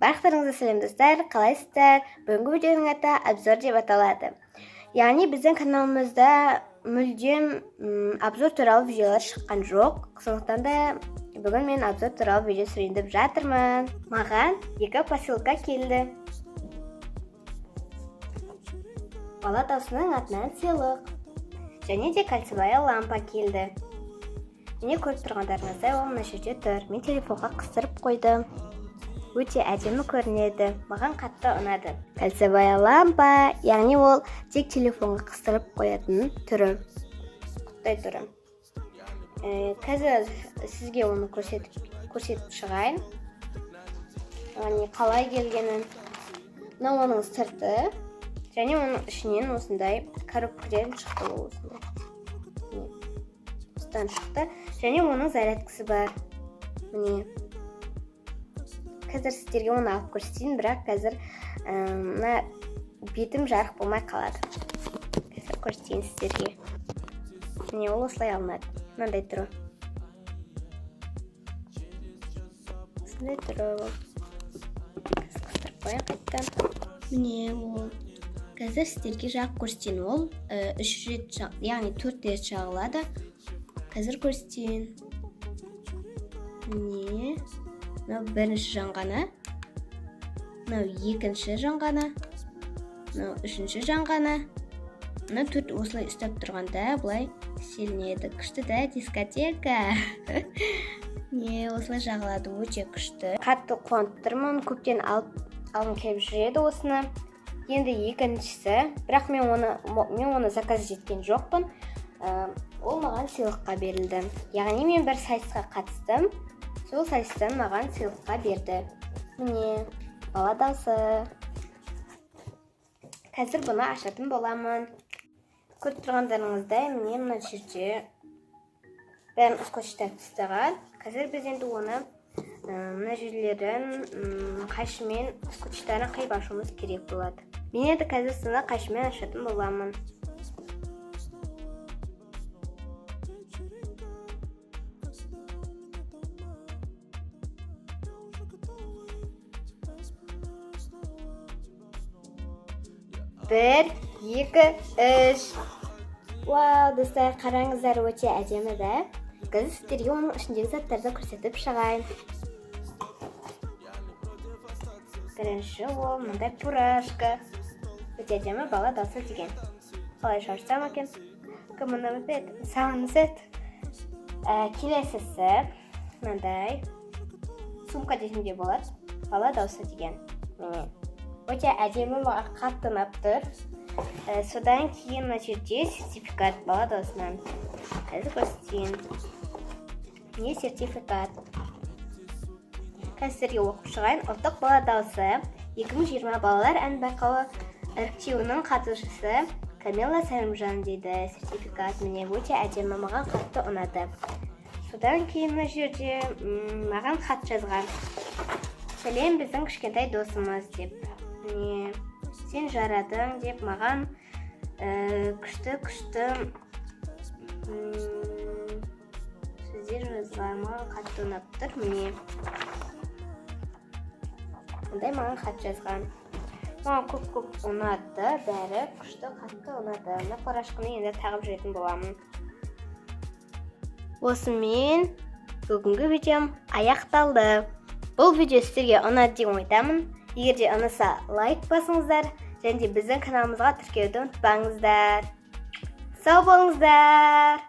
Барлықтарыңызға сәлем достар, қалайсыздар? Бүгінгі видеоның аты обзор деп аталады. Яғни біздің каналымызда мүлдем обзор туралы видеолар шыққан жоқ. Сондықтан да бүгін мен обзор туралы видео түсірейін деп жатырмын. Маған екі посылка келді. Бала даусының атынан сыйлық. Және де кольцевая лампа келді. Міне көріп тұрғандарыңыздай ол мына жерде тұр. Мен телефонға қыстырып қойдым. Өте әдемі көрінеді. Маған қатты ұнады. Кольцевая лампа, яғни ол тек телефонға қыстырып қоятын түрі. Құттай түрі. Қазір сізге оны көрсетіп шығайын. Яғни қалай келгенін. Мынау оның сырты. Және оның ішінен осындай коробкіден шықты ол осындай. Осыдан шықты. Және оның зарядкасы бар. Міне. Қазір сіздерге оны алып көрсетейін, бірақ қазір бетім жарық болмай қалады. Қазір көрсетейін сіздерге. Міне ол осылай алынады. Мынандай түрі. Осындай түрі ол. Қыстырып қояйын қайттан. Міне ол. Қазір сіздерге жағып көрсетейін. Ол 3 рет, яғни 4 рет жағылады. Қазір көрсетейін. Міне. Мынау бірінші жанғаны, мынау екінші жанғаны, мынау үшінші жанғаны. Мынау төрт осылай ұстап тұрғанда бұлай селінеді. Күшті да, дискотека. Не, осылай жағылады, өте күшті. Қатты қуанып тұрмын, көптен алғым келіп жүреді осыны. Енді екіншісі, бірақ мен оны заказ еткен жоқпын. Ол маған сыйлыққа берілді. Яғни мен бір сайысқа қатыстым. Сол сайыстан маған сыйлыққа берді. Міне, бала даусы. Қазір бұны ашатын боламын. Көріп тұрғандарыңыздай, міне мына жерде бәрін скотчтан тастаған. Қазір біз енді оны мына жерлерін қайшымен скотчтарын қиып ашуымыз керек болады. Мен енді қазір соны қайшымен ашатын боламын. Бір, екі, үш. Вау, достар, қараңыздар, өте әдемі да. Қазір сіздерге оның ішіндегі заттарды көрсетіп шығайын. Бірінші ол мындай пюрешка. Өте әдемі бала даусы деген. Қалай шашсам екен? Келесісі мындай сумка десемде болады. Бала даусы деген. Өте әдемі, маған қатты ұнап тұр. Содан кейін мына жерде сертификат бала даусынан. Қазір көрсетейін. Не сертификат? Қазір оқып шығайын. Ұлттық бала даусы 2020 балалар ән байқауы іріктеуінің қатысушысы Камила Сәлімжан дейді. Сертификат міне өте әдемі, маған қатты ұнады. Содан кейін мына жерде маған хат жазған. Сәлем, біздің кішкентай досымыз деп. Міне, сен жарадың деп маған күшті сөздер жазған. Маған қатты ұнап тұр. Міне, мұндай маған хат жазған. Маған көп ұнады, бәрі күшті қатты ұнады. Мына порошканы енді тағып жүретін боламын. Осымен бүгінгі видеом аяқталды. Бұл видео сіздерге ұнады деп ойдамын. Егер де ұнаса лайк басыңыздар, және де біздің каналымызға тіркелуді ұмытпаңыздар. Сау болыңыздар!